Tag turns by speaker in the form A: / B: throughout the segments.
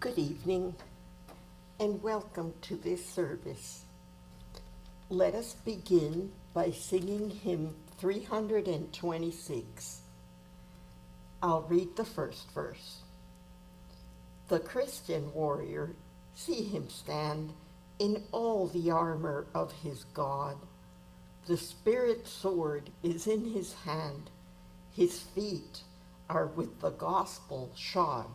A: Good evening and welcome to this service. Let us begin by singing hymn 326. I'll read the first verse. The Christian warrior, see him stand in all the armor of his God. The Spirit's sword is in his hand. His feet are with the gospel shod.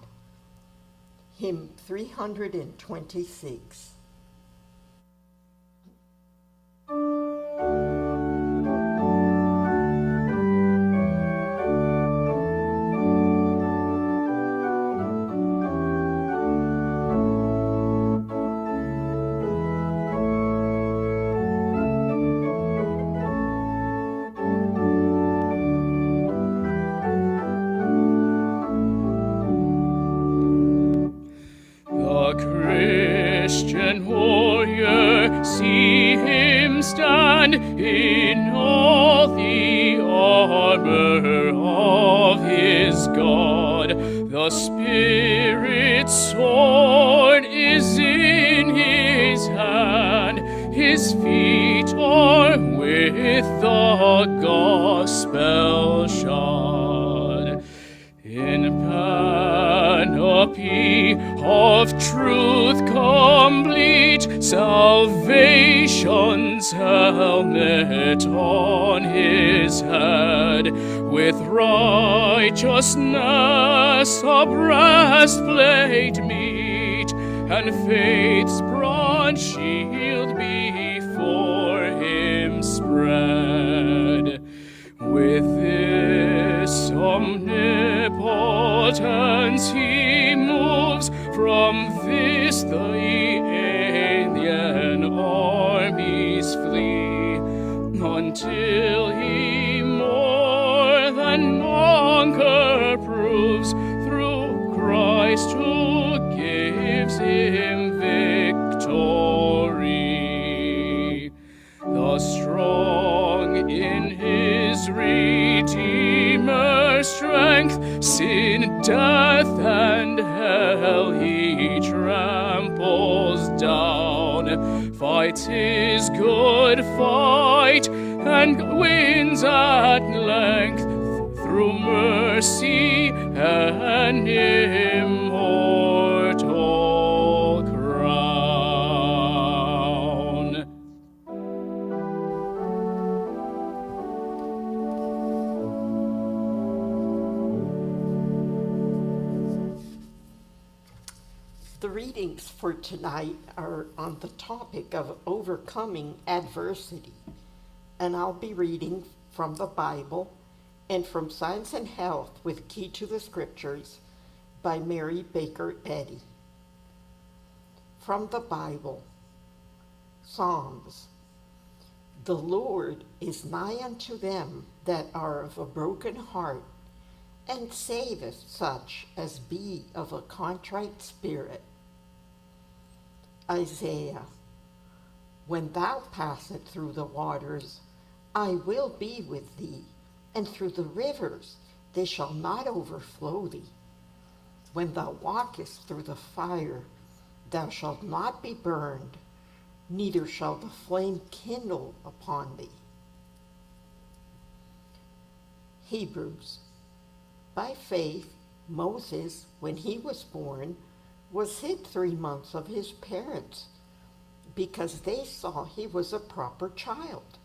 A: Hymn 326.
B: Christian warrior, see him stand in all the armor of his God. The Spirit's sword is in his hand. His feet are with the gospel shod. In panoply of truth complete, salvation's helmet on his head, with righteousness a breastplate meet, and faith's broad shield before him spread. With this omnipotence he moves, from this the alien armies flee, until he more than conquer proves, through Christ who gives him victory. The strong in his Redeemer's strength, sin, death, and hell he tramples down, fights his good fight, and wins at length, through mercy and immortal crown.
A: The readings for tonight are on the topic of overcoming adversity, and I'll be reading from the Bible and from Science and Health with Key to the Scriptures by Mary Baker Eddy. From the Bible, Psalms. The Lord is nigh unto them that are of a broken heart, and saveth such as be of a contrite spirit. Isaiah. When thou passest through the waters, I will be with thee, and through the rivers, they shall not overflow thee. When thou walkest through the fire, thou shalt not be burned, neither shall the flame kindle upon thee. Hebrews. By faith, Moses, when he was born, was hid 3 months of his parents, because they saw he was a proper child,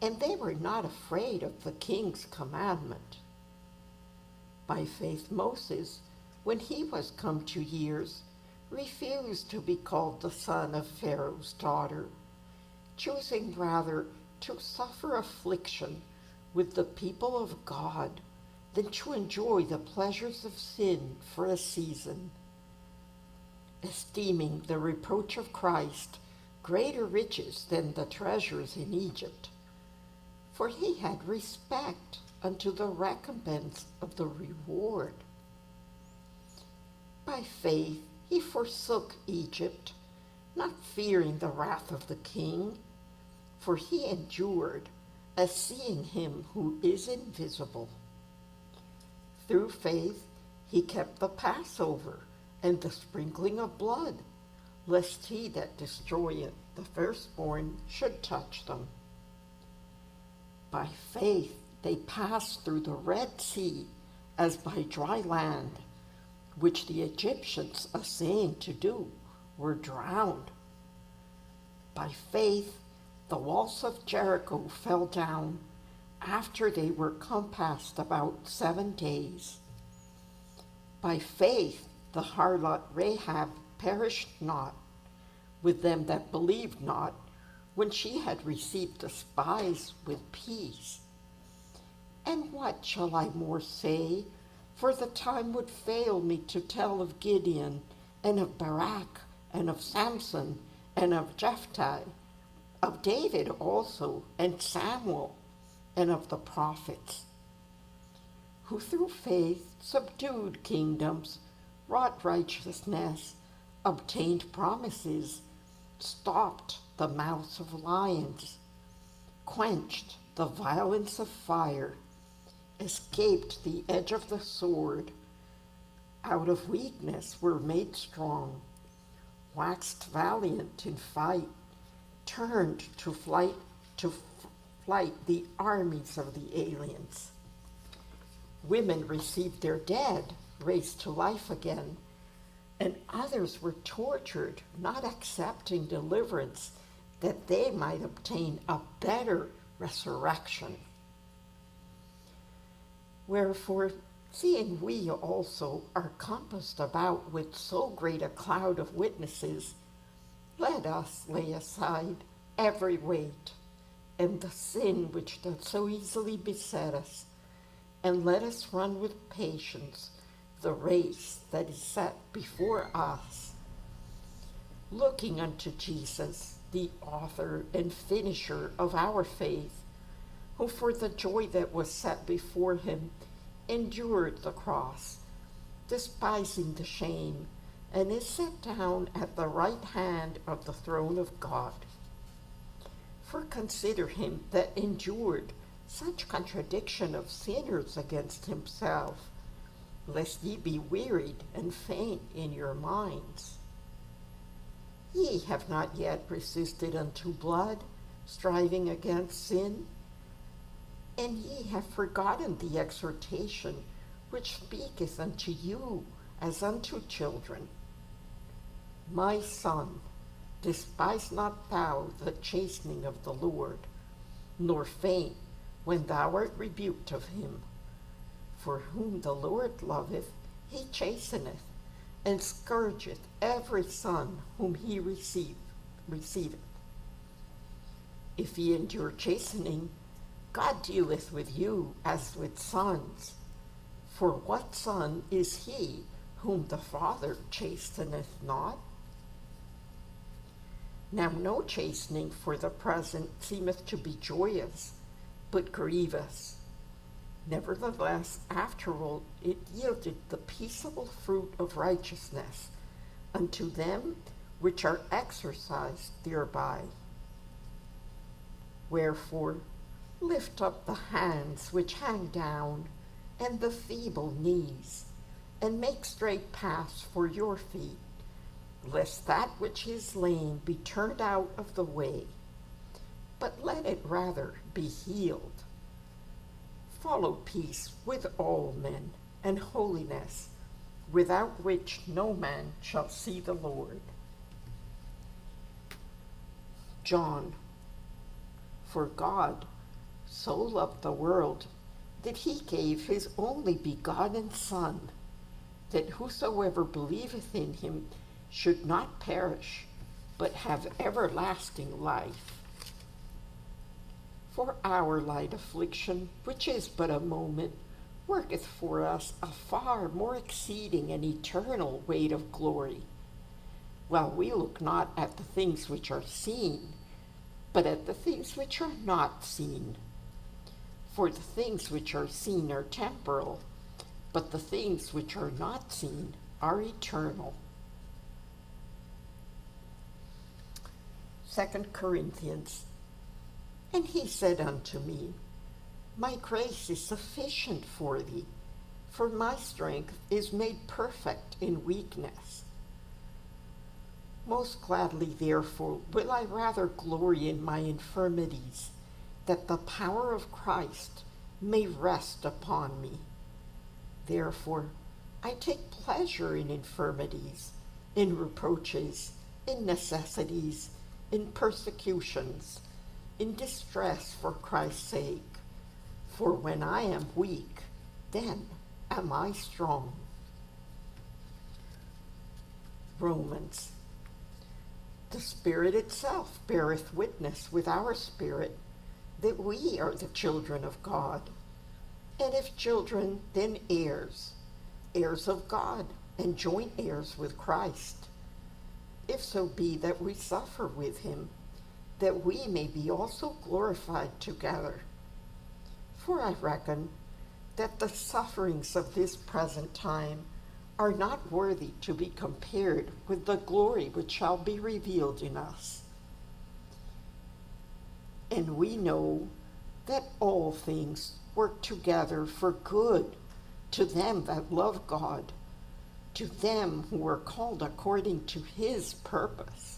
A: and they were not afraid of the king's commandment. By faith, Moses, when he was come to years, refused to be called the son of Pharaoh's daughter, choosing rather to suffer affliction with the people of God than to enjoy the pleasures of sin for a season, esteeming the reproach of Christ greater riches than the treasures in Egypt, for he had respect unto the recompense of the reward. By faith he forsook Egypt, not fearing the wrath of the king, for he endured as seeing him who is invisible. Through faith he kept the Passover and the sprinkling of blood, lest he that destroyeth the firstborn should touch them. By faith they passed through the Red Sea as by dry land, which the Egyptians, essaying to do, were drowned. By faith the walls of Jericho fell down after they were compassed about 7 days. By faith the harlot Rahab perished not with them that believed not, when she had received the spies with peace. And what shall I more say? For the time would fail me to tell of Gideon, and of Barak, and of Samson, and of Jephthah, of David also, and Samuel, and of the prophets, who through faith subdued kingdoms, wrought righteousness, obtained promises, stopped the mouths of lions, quenched the violence of fire, escaped the edge of the sword, out of weakness were made strong, waxed valiant in fight, turned to flight the armies of the aliens. Women received their dead, raised to life again, and others were tortured, not accepting deliverance, that they might obtain a better resurrection. Wherefore, seeing we also are compassed about with so great a cloud of witnesses, let us lay aside every weight and the sin which doth so easily beset us, and let us run with patience the race that is set before us, looking unto Jesus, the author and finisher of our faith, who for the joy that was set before him endured the cross, despising the shame, and is set down at the right hand of the throne of God. For consider him that endured such contradiction of sinners against himself, lest ye be wearied and faint in your minds. Ye have not yet resisted unto blood, striving against sin, and ye have forgotten the exhortation which speaketh unto you as unto children. My son, despise not thou the chastening of the Lord, nor faint when thou art rebuked of him. For whom the Lord loveth, he chasteneth, and scourgeth every son whom he receiveth. If ye endure chastening, God dealeth with you as with sons. For what son is he whom the Father chasteneth not? Now no chastening for the present seemeth to be joyous, but grievous. Nevertheless, afterward it yielded the peaceable fruit of righteousness unto them which are exercised thereby. Wherefore, lift up the hands which hang down, and the feeble knees, and make straight paths for your feet, lest that which is lame be turned out of the way, but let it rather be healed. Follow peace with all men, and holiness, without which no man shall see the Lord. John. For God so loved the world that he gave his only begotten Son, that whosoever believeth in him should not perish, but have everlasting life. For our light affliction, which is but a moment, worketh for us a far more exceeding and eternal weight of glory, while we look not at the things which are seen, but at the things which are not seen. For the things which are seen are temporal, but the things which are not seen are eternal. 2 Corinthians. And he said unto me, My grace is sufficient for thee, For my strength is made perfect in weakness. Most gladly, therefore, will I rather glory in my infirmities, that the power of Christ may rest upon me. Therefore, I take pleasure in infirmities, in reproaches, in necessities, in persecutions, in distress for Christ's sake. For when I am weak, then am I strong. Romans. The Spirit itself beareth witness with our spirit that we are the children of God. And if children, then heirs, heirs of God, and joint heirs with Christ, if so be that we suffer with him, that we may be also glorified together. For I reckon that the sufferings of this present time are not worthy to be compared with the glory which shall be revealed in us. And we know that all things work together for good to them that love God, to them who are called according to his purpose.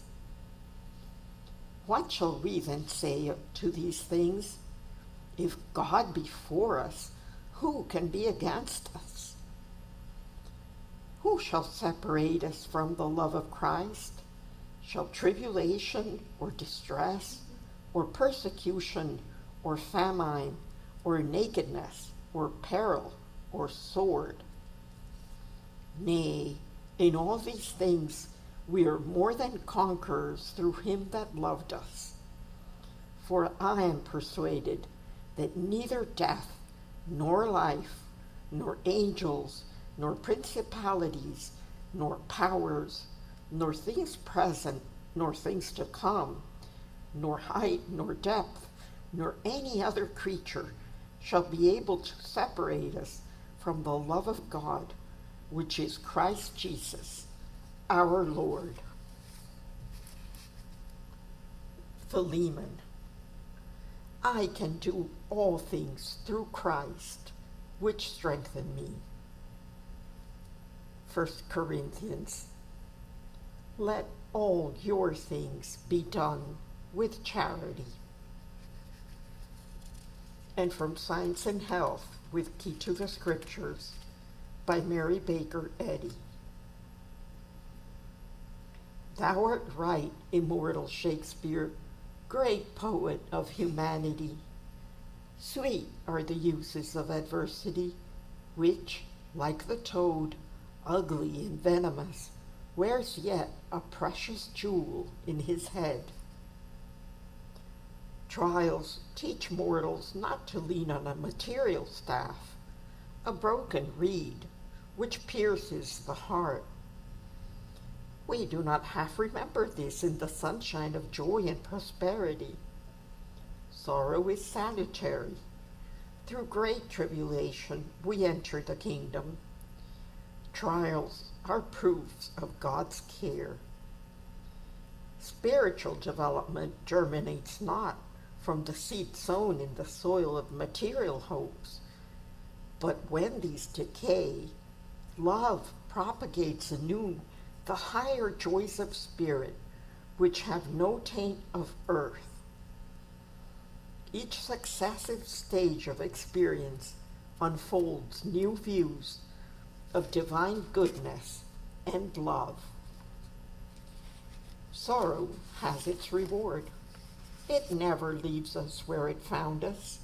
A: What shall we then say to these things? If God be for us, who can be against us? Who shall separate us from the love of Christ? Shall tribulation, or distress, or persecution, or famine, or nakedness, or peril, or sword? Nay, in all these things we are more than conquerors through him that loved us. For I am persuaded that neither death, nor life, nor angels, nor principalities, nor powers, nor things present, nor things to come, nor height, nor depth, nor any other creature shall be able to separate us from the love of God, which is Christ Jesus, our Lord. Philemon. I can do all things through Christ, which strengthen me. 1 Corinthians. Let all your things be done with charity. And from Science and Health, with Key to the Scriptures, by Mary Baker Eddy. Thou art right, immortal Shakespeare, great poet of humanity. Sweet are the uses of adversity, which, like the toad, ugly and venomous, wears yet a precious jewel in his head. Trials teach mortals not to lean on a material staff, a broken reed, which pierces the heart. We do not half remember this in the sunshine of joy and prosperity. Sorrow is salutary. Through great tribulation we enter the kingdom. Trials are proofs of God's care. Spiritual development germinates not from the seed sown in the soil of material hopes, but when these decay, love propagates anew the higher joys of spirit, which have no taint of earth. Each successive stage of experience unfolds new views of divine goodness and love. Sorrow has its reward. It never leaves us where it found us.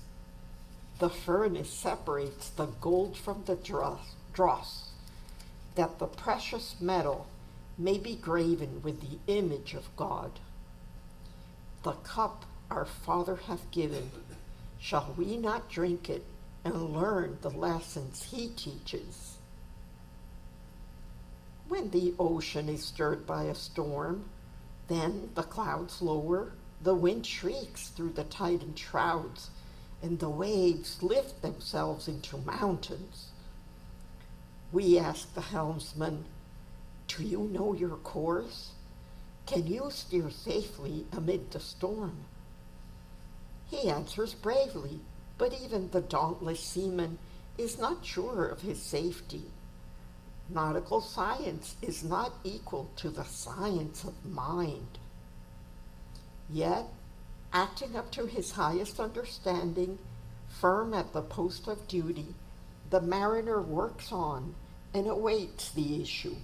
A: The furnace separates the gold from the dross, that the precious metal may be graven with the image of God. The cup our Father hath given, shall we not drink it and learn the lessons he teaches? When the ocean is stirred by a storm, then the clouds lower, the wind shrieks through the tightened shrouds, and the waves lift themselves into mountains. We ask the helmsman, do you know your course? Can you steer safely amid the storm? He answers bravely, but even the dauntless seaman is not sure of his safety. Nautical science is not equal to the science of mind. Yet, acting up to his highest understanding, firm at the post of duty, the mariner works on and awaits the issue.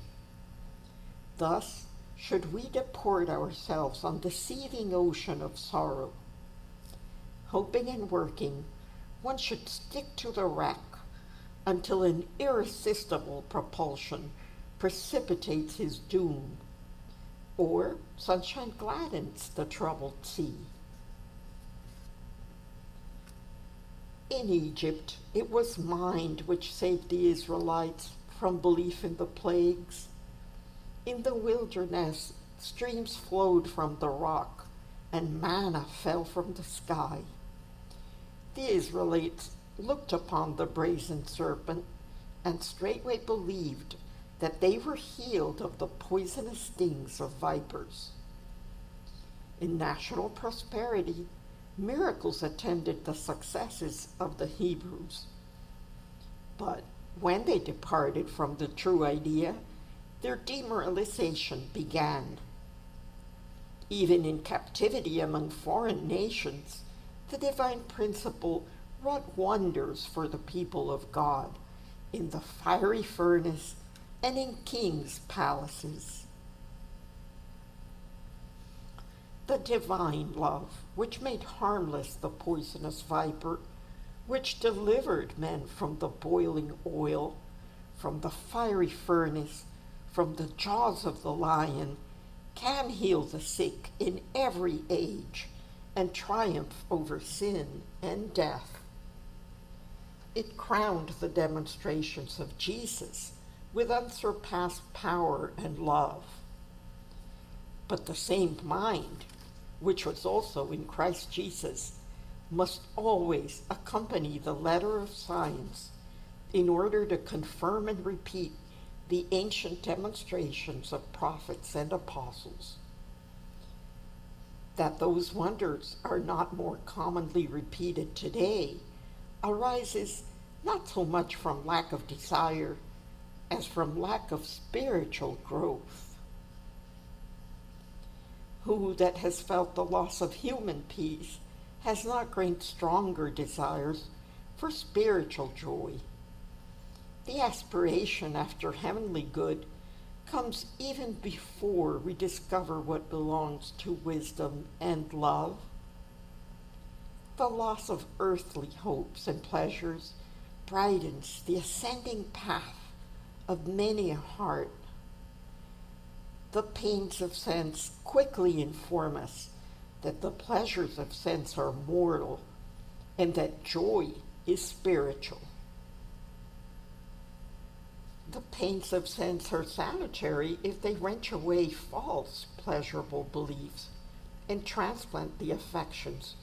A: Thus, should we deport ourselves on the seething ocean of sorrow, hoping and working, one should stick to the wreck until an irresistible propulsion precipitates his doom, or sunshine gladdens the troubled sea. In Egypt, it was mind which saved the Israelites from belief in the plagues. In the wilderness, streams flowed from the rock, and manna fell from the sky. The Israelites looked upon the brazen serpent and straightway believed that they were healed of the poisonous stings of vipers. In national prosperity, miracles attended the successes of the Hebrews. But when they departed from the true idea, their demoralization began. Even in captivity among foreign nations, the divine principle wrought wonders for the people of God in the fiery furnace and in kings' palaces. The divine love, which made harmless the poisonous viper, which delivered men from the boiling oil, from the fiery furnace, from the jaws of the lion, can heal the sick in every age and triumph over sin and death. It crowned the demonstrations of Jesus with unsurpassed power and love. But the same mind, which was also in Christ Jesus, must always accompany the letter of science in order to confirm and repeat the ancient demonstrations of prophets and apostles. That those wonders are not more commonly repeated today arises not so much from lack of desire as from lack of spiritual growth. Who that has felt the loss of human peace has not gained stronger desires for spiritual joy? The aspiration after heavenly good comes even before we discover what belongs to wisdom and love. The loss of earthly hopes and pleasures brightens the ascending path of many a heart. The pains of sense quickly inform us that the pleasures of sense are mortal and that joy is spiritual. The pains of sense are salutary if they wrench away false, pleasurable beliefs and transplant the affections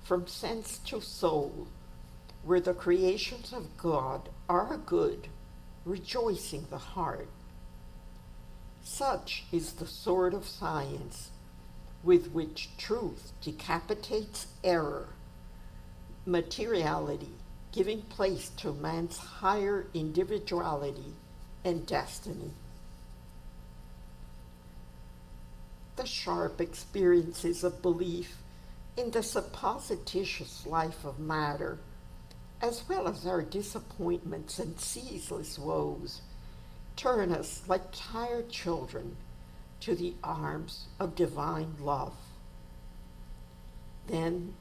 A: from sense to soul, where the creations of God are good, rejoicing the heart. Such is the sword of science, with which truth decapitates error, materiality giving place to man's higher individuality and destiny. The sharp experiences of belief in the supposititious life of matter, as well as our disappointments and ceaseless woes, turn us like tired children to the arms of divine love. Then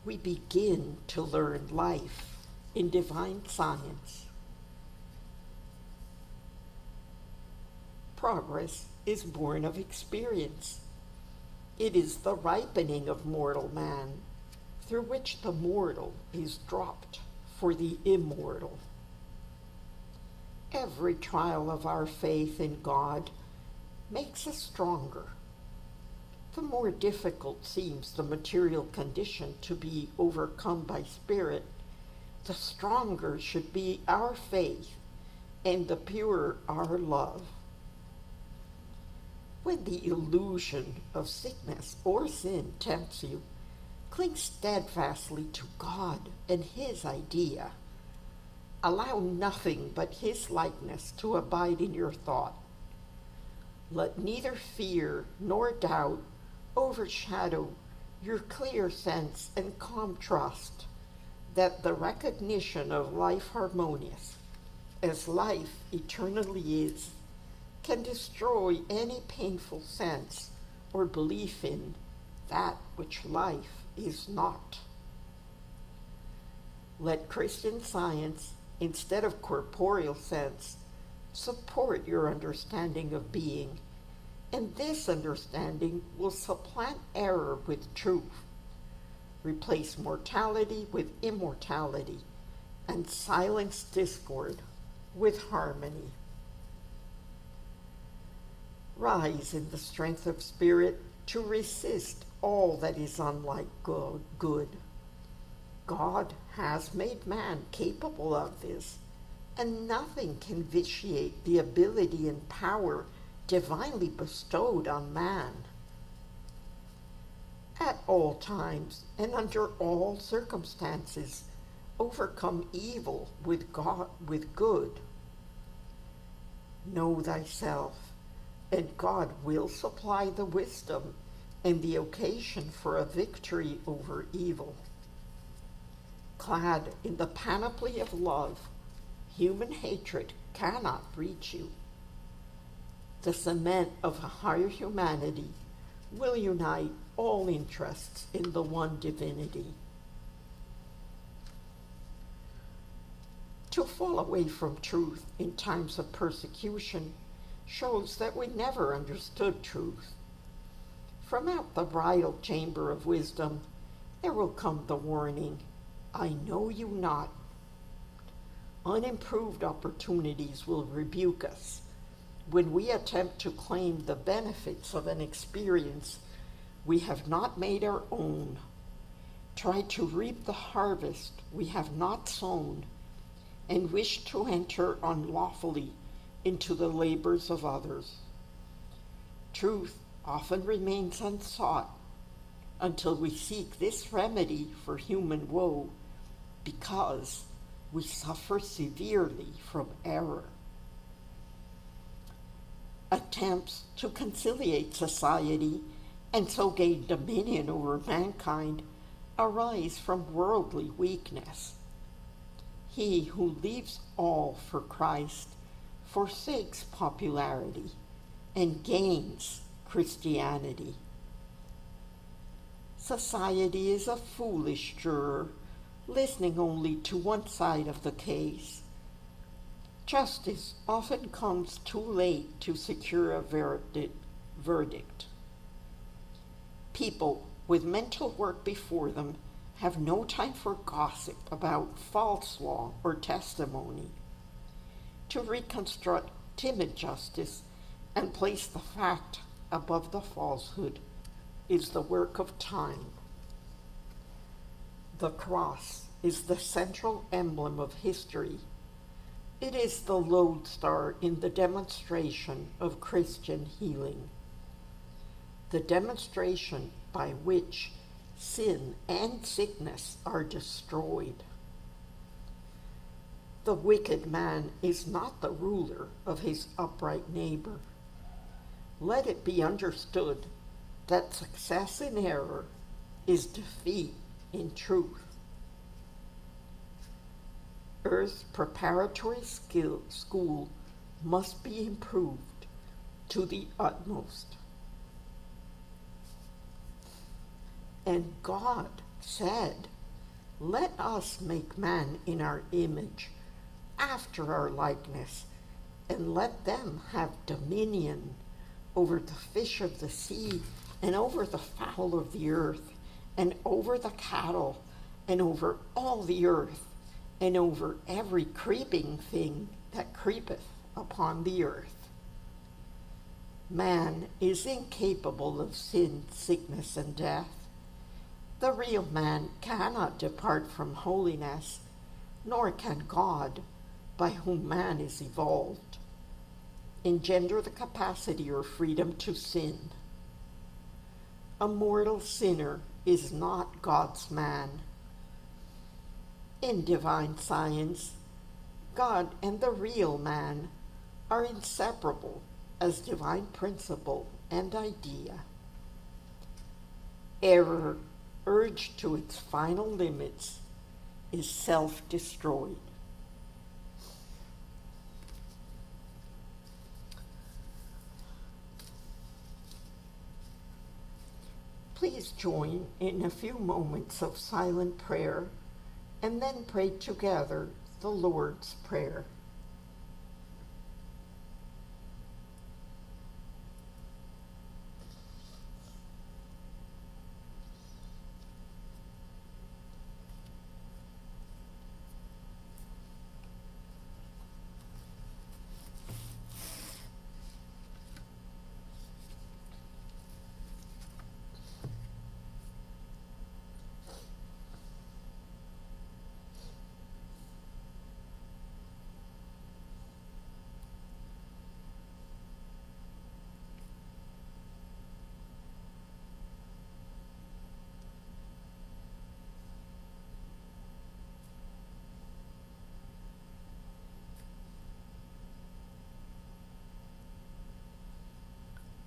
A: we begin to learn life in divine science. Progress is born of experience. It is the ripening of mortal man, through which the mortal is dropped for the immortal. Every trial of our faith in God makes us stronger. The more difficult seems the material condition to be overcome by spirit, the stronger should be our faith and the purer our love. When the illusion of sickness or sin tempts you, cling steadfastly to God and His idea. Allow nothing but his likeness to abide in your thought. Let neither fear nor doubt overshadow your clear sense and calm trust that the recognition of life harmonious, as life eternally is, can destroy any painful sense or belief in that which life is not. Let Christian Science, instead of corporeal sense, support your understanding of being, and this understanding will supplant error with truth, replace mortality with immortality, and silence discord with harmony. Rise in the strength of spirit to resist all that is unlike good. God has made man capable of this, and nothing can vitiate the ability and power divinely bestowed on man. At all times and under all circumstances, overcome evil with good. Know thyself, and God will supply the wisdom and the occasion for a victory over evil. Clad in the panoply of love, human hatred cannot reach you. The cement of a higher humanity will unite all interests in the one divinity. To fall away from truth in times of persecution shows that we never understood truth. From out the bridal chamber of wisdom, there will come the warning, I know you not. Unimproved opportunities will rebuke us when we attempt to claim the benefits of an experience we have not made our own, try to reap the harvest we have not sown, and wish to enter unlawfully into the labors of others. Truth often remains unsought until we seek this remedy for human woe, because we suffer severely from error. Attempts to conciliate society and so gain dominion over mankind arise from worldly weakness. He who leaves all for Christ forsakes popularity and gains Christianity. Society is a foolish juror, listening only to one side of the case. Justice often comes too late to secure a verdict. People with mental work before them have no time for gossip about false law or testimony. To reconstruct timid justice and place the fact above the falsehood is the work of time. The cross is the central emblem of history. It is the lodestar in the demonstration of Christian healing, the demonstration by which sin and sickness are destroyed. The wicked man is not the ruler of his upright neighbor. Let it be understood that success in error is defeat in truth. Earth's preparatory school must be improved to the utmost. And God said, let us make man in our image, after our likeness, and let them have dominion over the fish of the sea, and over the fowl of the earth, and over the cattle, and over all the earth, and over every creeping thing that creepeth upon the earth. Man is incapable of sin, sickness, and death. The real man cannot depart from holiness, nor can God, by whom man is evolved, engender the capacity or freedom to sin. A mortal sinner is not God's man. In divine science, God and the real man are inseparable as divine principle and idea. Error, urged to its final limits, is self-destroyed. Please join in a few moments of silent prayer and then pray together the Lord's Prayer.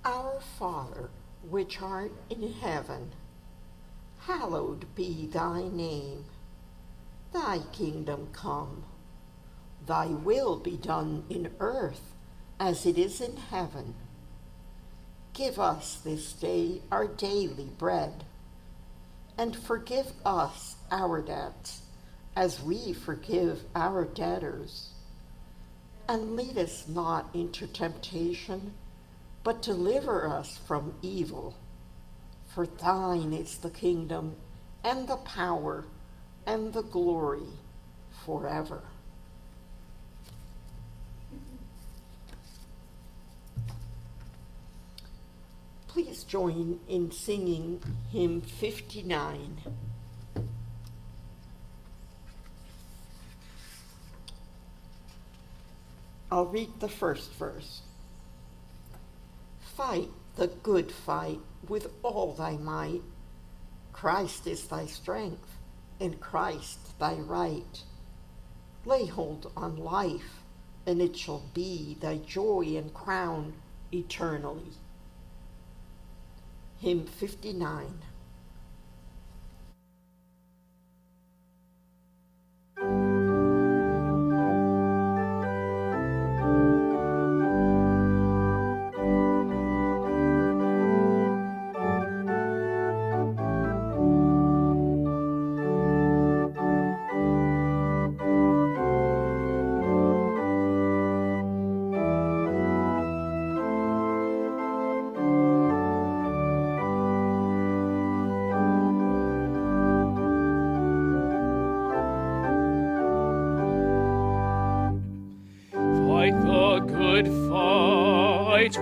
A: Our Father, which art in heaven, hallowed be thy name. Thy kingdom come. Thy will be done in earth as it is in heaven. Give us this day our daily bread, and forgive us our debts as we forgive our debtors. And lead us not into temptation, but deliver us from evil. For thine is the kingdom, and the power, and the glory, forever. Please join in singing hymn 59. I'll read the first verse. Fight the good fight with all thy might. Christ is thy strength, and Christ thy right. Lay hold on life, and it shall be thy joy and crown eternally. Hymn 59.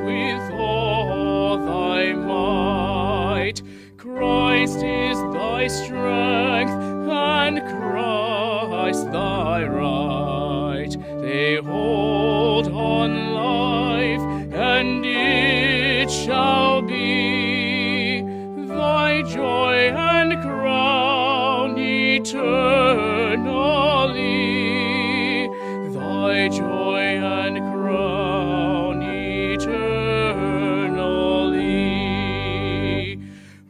B: With all thy might. Christ is thy strength, and Christ thy right. They hold on life, and it shall be thy joy and crown eternally. Thy joy and crown eternally.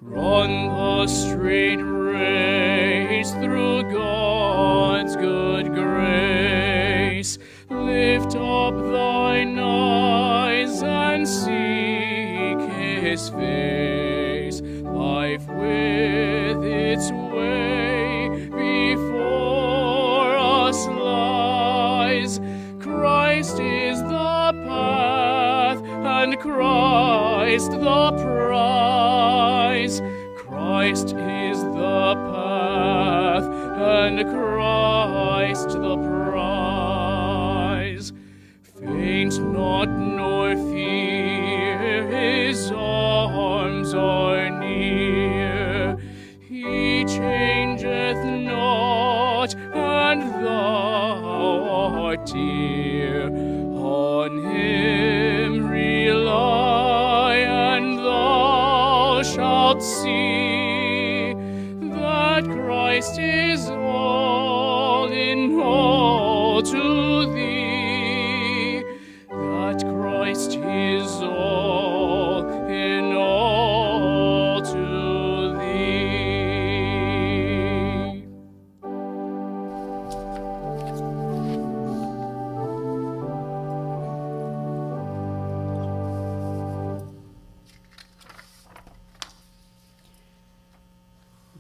B: Run the straight race through God's good grace. Lift up thine eyes and seek his face. Life with its way before us lies. Christ is the path, and Christ the prize. Christ is the path, and Christ the prize. Faint not nor fear, his arms are near. He changeth not, and thou art dear. On him rely, and thou shalt see that Christ is all in all to thee.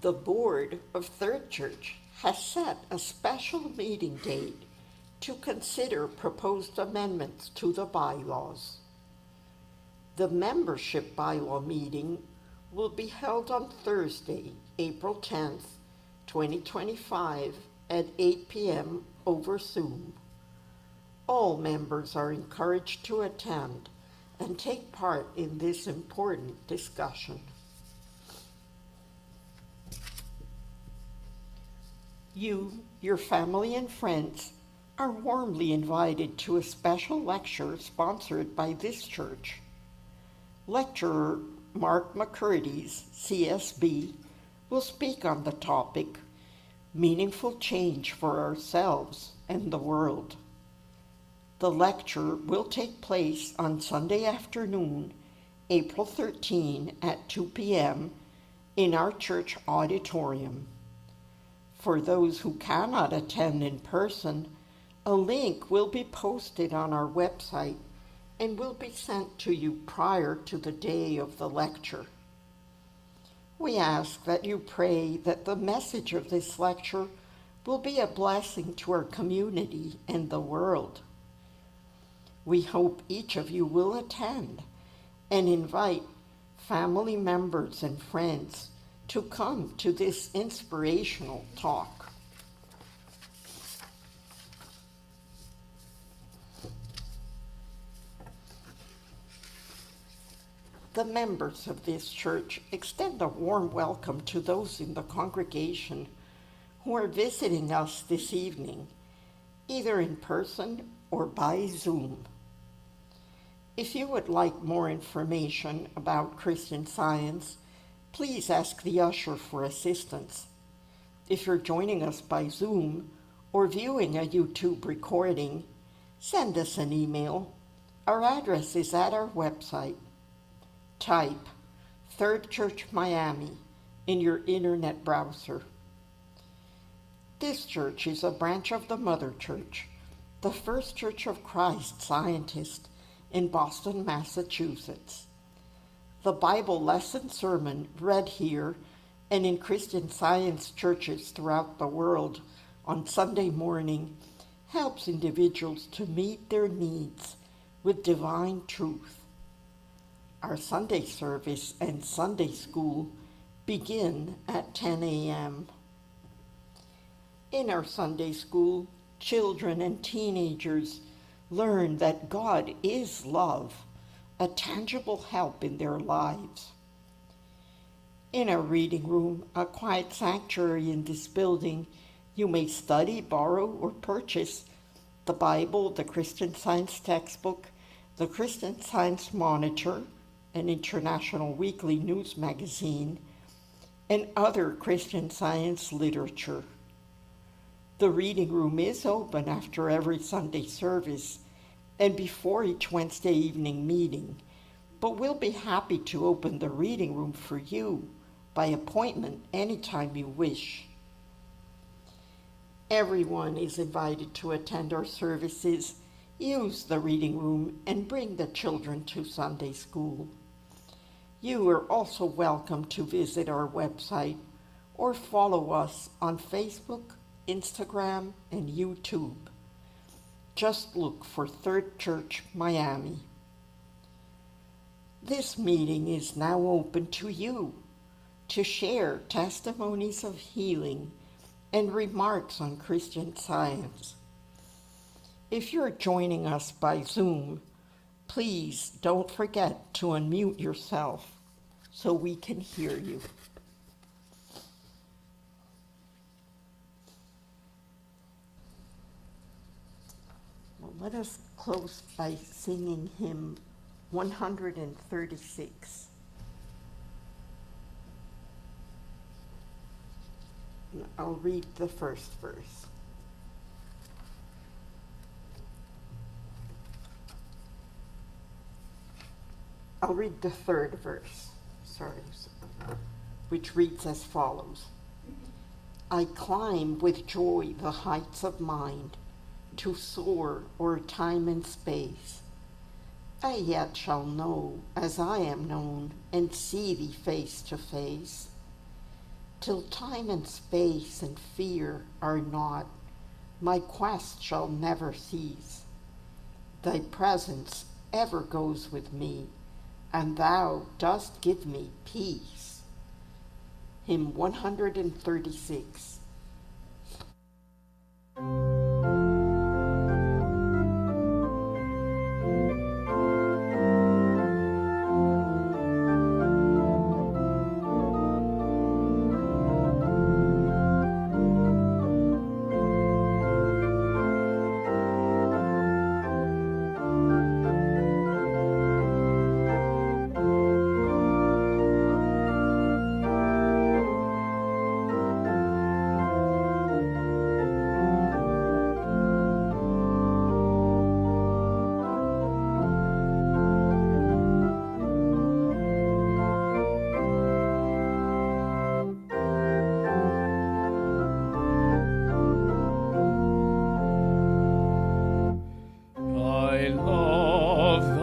A: The Board of Third Church has set a special meeting date to consider proposed amendments to the bylaws. The membership bylaw meeting will be held on Thursday, April 10th, 2025 at 8 p.m. over Zoom. All members are encouraged to attend and take part in this important discussion. You, your family, and friends are warmly invited to a special lecture sponsored by this church. Lecturer Mark McCurdy's CSB will speak on the topic, Meaningful Change for Ourselves and the World. The lecture will take place on Sunday afternoon, April 13 at 2 p.m. in our church auditorium. For those who cannot attend in person, a link will be posted on our website and will be sent to you prior to the day of the lecture. We ask that you pray that the message of this lecture will be a blessing to our community and the world. We hope each of you will attend and invite family members and friends to come to this inspirational talk. The members of this church extend a warm welcome to those in the congregation who are visiting us this evening, either in person or by Zoom. If you would like more information about Christian Science, please ask the usher for assistance. If you're joining us by Zoom or viewing a YouTube recording, send us an email. Our address is at our website. Type Third Church Miami in your internet browser. This church is a branch of the Mother Church, the First Church of Christ Scientist in Boston, Massachusetts. The Bible lesson sermon read here and in Christian Science churches throughout the world on Sunday morning helps individuals to meet their needs with divine truth. Our Sunday service and Sunday school begin at 10 a.m. In our Sunday school, children and teenagers learn that God is love, a tangible help in their lives. In our reading room, a quiet sanctuary in this building, you may study, borrow, or purchase the Bible, the Christian Science textbook, the Christian Science Monitor, an international weekly news magazine, and other Christian Science literature. The reading room is open after every Sunday service and before each Wednesday evening meeting, but we'll be happy to open the reading room for you by appointment anytime you wish. Everyone is invited to attend our services, use the reading room, and bring the children to Sunday school. You are also welcome to visit our website or follow us on Facebook, Instagram, and YouTube. Just look for Third Church Miami. This meeting is now open to you to share testimonies of healing and remarks on Christian Science. If you're joining us by Zoom, please don't forget to unmute yourself so we can hear you. Well, let us close by singing hymn 136. I'll read the first verse. I'll read the third verse, which reads as follows. I climb with joy the heights of mind, to soar o'er time and space. I yet shall know as I am known, and see thee face to face. Till time and space and fear are not, my quest shall never cease. Thy presence ever goes with me, and thou dost give me peace. Hymn 136.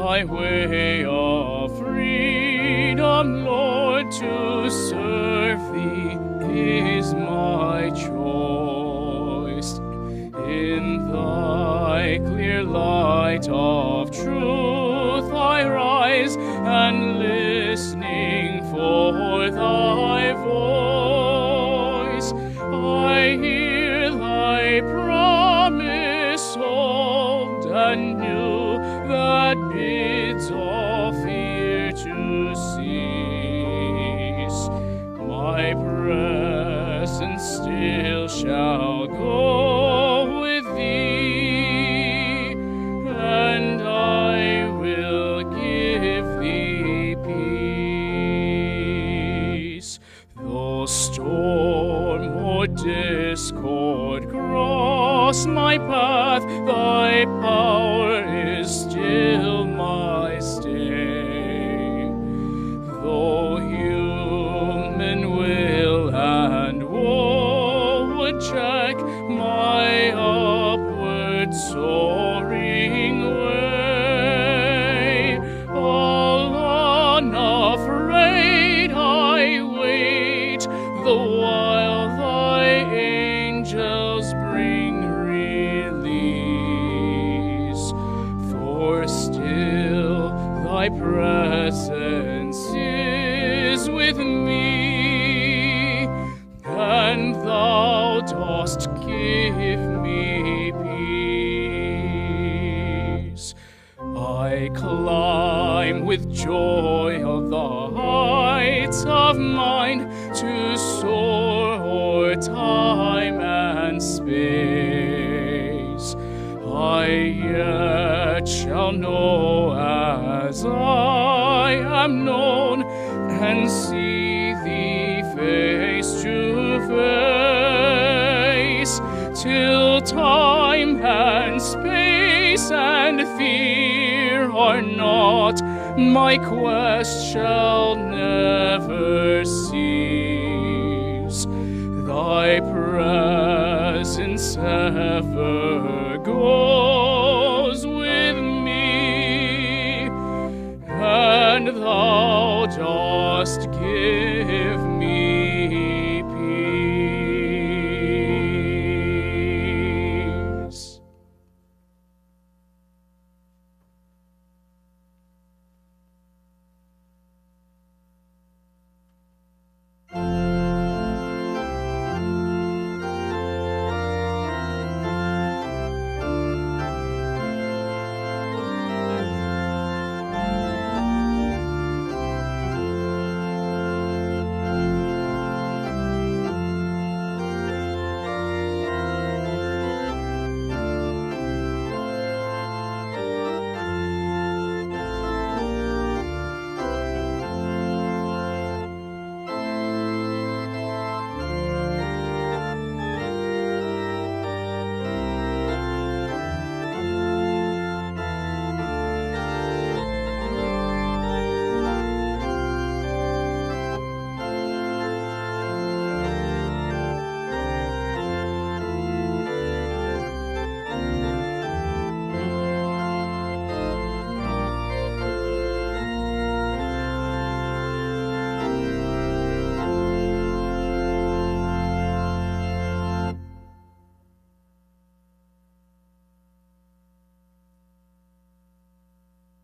B: Thy way of freedom, Lord, to serve thee is my choice. In thy clear light of truth I rise, and listening for thy voice, I hear thy promise old and new, that bids all fear to cease. My presence still shall go with thee, and I will give thee peace. Though storm or discord cross my path, thy power is still my stay. Though human will and woe would check my upward soaring way, all unafraid I wait, the while thy angels bring release. For still thy presence is with me, and thou dost give me peace. I climb with joy of the heights of mind to soar o'er time and space. I yet shall know as I am known, and see thee face to face, till time and space and fear are not, my quest shall never cease. Thy presence ever goes with me, and thou dost give me